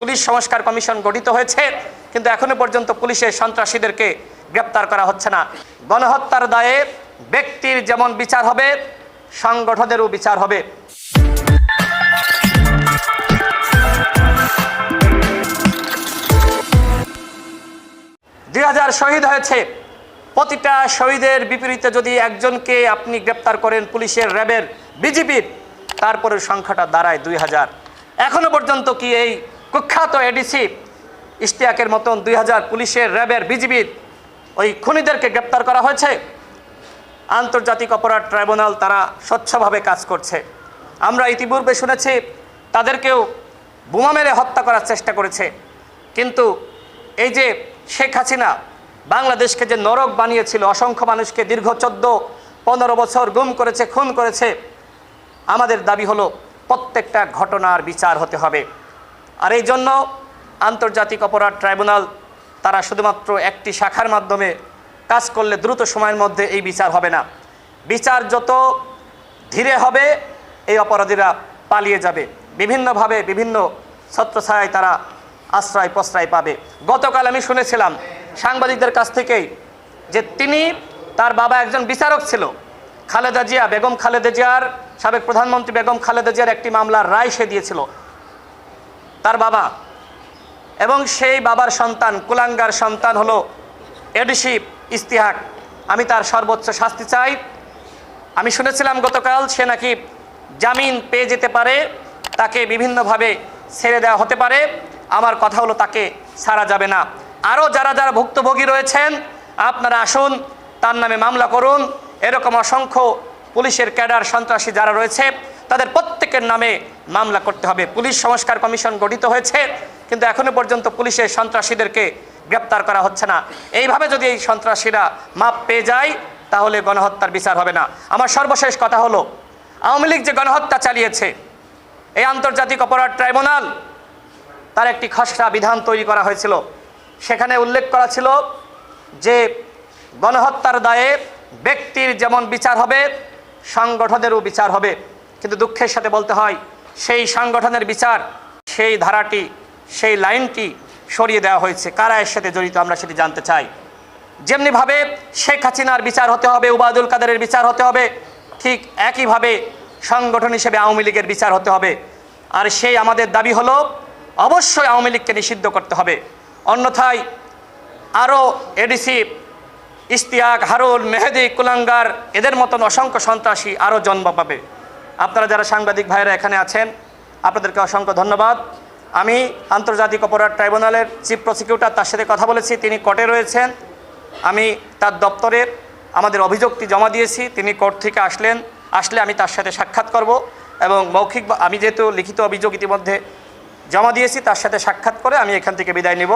Police সংস্কার commission গঠিত হয়েছে, কিন্তু এখনো পর্যন্ত পুলিশের সন্ত্রাসীদেরকে গ্রেপ্তার করা হচ্ছে না। গণহত্যার দায়ে ব্যক্তির যেমন বিচার হবে, সংগঠনেরও বিচার হবে। 2000 শহীদ হয়েছে। প্রতিটা শহীদের বিপরীতে যদি একজনকে আপনি গ্রেপ্তার করেন পুলিশের, র্যাবের, বিজিবির, তারপরে সংখ্যাটা দাঁড়ায় 2000। এখনো পর্যন্ত কি এই কুখ্যাত এডিসি ইশতিয়াকের মতন 2000 পুলিশের, র্যাবের, বিজিবির ওই খুনিদেরকে গ্রেপ্তার করা হয়েছে? আন্তর্জাতিক অপরাধ ট্রাইব্যুনাল তারা স্বচ্ছভাবে কাজ করছে। আমরা ইতিপূর্বে শুনেছি তাদেরকেও বোমা মেরে হত্যা করার চেষ্টা করেছে। কিন্তু এই যে শেখ হাসিনা বাংলাদেশকে যে নরক বানিয়েছিল, অসংখ্য মানুষকে দীর্ঘ 14-15 বছর গুম করেছে, খুন করেছে, আমাদের দাবি হলো প্রত্যেকটা ঘটনার বিচার হতে হবে। আর এই জন্য আন্তর্জাতিক অপরাধ ট্রাইব্যুনাল তারা শুধুমাত্র একটি শাখার মাধ্যমে কাজ করলে দ্রুত সময়ের মধ্যে এই বিচার হবে না। বিচার যত ধীরে হবে এই অপরাধীরা পালিয়ে যাবে, বিভিন্নভাবে বিভিন্ন ছত্রছায়ায় তারা আশ্রয় প্রশ্রয় পাবে। গতকাল আমি শুনেছিলাম সাংবাদিকদের কাছ থেকেই যে তার বাবা একজন বিচারক ছিল। খালেদা জিয়া, বেগম খালেদা জিয়ার, সাবেক প্রধানমন্ত্রী বেগম খালেদা জিয়ার একটি মামলার রায় সে দিয়েছিল তার বাবা, এবং সেই বাবার সন্তান, কুলাঙ্গার সন্তান হলো এডিসি ইশতিয়াক। আমি তার সর্বোচ্চ শাস্তি চাই। আমি শুনেছিলাম গতকাল সে নাকি জামিন পেয়ে যেতে পারে, তাকে বিভিন্নভাবে ছেড়ে দেওয়া হতে পারে। আমার কথা হলো তাকে ছাড়া যাবে না। আরও যারা যারা ভুক্তভোগী রয়েছেন আপনারা আসুন, তার নামে মামলা করুন। এরকম অসংখ্য পুলিশের ক্যাডার, সন্ত্রাসী যারা রয়েছে তাদের প্রত্যেকের নামে মামলা করতে হবে। পুলিশ সংস্কার কমিশন গঠিত হয়েছে, কিন্তু এখনো পর্যন্ত পুলিশের সন্ত্রাসীদেরকে গ্রেপ্তার করা হচ্ছে না। এইভাবে যদি এই সন্ত্রাসীরা মাপ পেয়ে যায় তাহলে গণহত্যার বিচার হবে না। আমার সর্বশেষ কথা হলো, আওয়ামী লীগ যে গণহত্যা চালিয়েছে, এই আন্তর্জাতিক অপরাধ ট্রাইব্যুনাল তার একটি খসড়া বিধান তৈরি করা হয়েছিল। সেখানে উল্লেখ করা ছিল যে গণহত্যার দায়ে ব্যক্তির যেমন বিচার হবে, সংগঠনেরও বিচার হবে। কিন্তু দুঃখের সাথে বলতে হয় সেই সংগঠনের বিচার, সেই ধারাটি, সেই লাইনটি সরিয়ে দেওয়া হয়েছে। কারা এর সাথে জড়িত আমরা সেটি জানতে চাই। যেমনিভাবে শেখ হাসিনার বিচার হতে হবে, উবায়দুল কাদেরের বিচার হতে হবে, ঠিক একইভাবে সংগঠন হিসেবে আওয়ামী লীগের বিচার হতে হবে। আর সেই আমাদের দাবি হলো অবশ্যই আওয়ামী লীগকে নিষিদ্ধ করতে হবে। অন্যথায় আরও এডিসি ইশতিয়াক, হারুন, মেহেদি, কুলাঙ্গার, এদের মতন অসংখ্য সন্ত্রাসী আরও জন্ম পাবে। আপনারা যারা সাংবাদিক ভাইরা এখানে আছেন আপনাদেরকে অসংখ্য ধন্যবাদ। আমি আন্তর্জাতিক অপরাধ ট্রাইব্যুনালের চিফ প্রসিকিউটর, তার সাথে কথা বলেছি, তিনি কোর্টে রয়েছেন। আমি তার দপ্তরে আমাদের অভিযোগটি জমা দিয়েছি। তিনি কোর্ট থেকে আসলে আমি তার সাথে সাক্ষাৎ করব এবং মৌখিক, আমি যেহেতু লিখিত অভিযোগ ইতিমধ্যে জমা দিয়েছি, তার সাথে সাক্ষাৎ করে আমি এখান থেকে বিদায় নেব।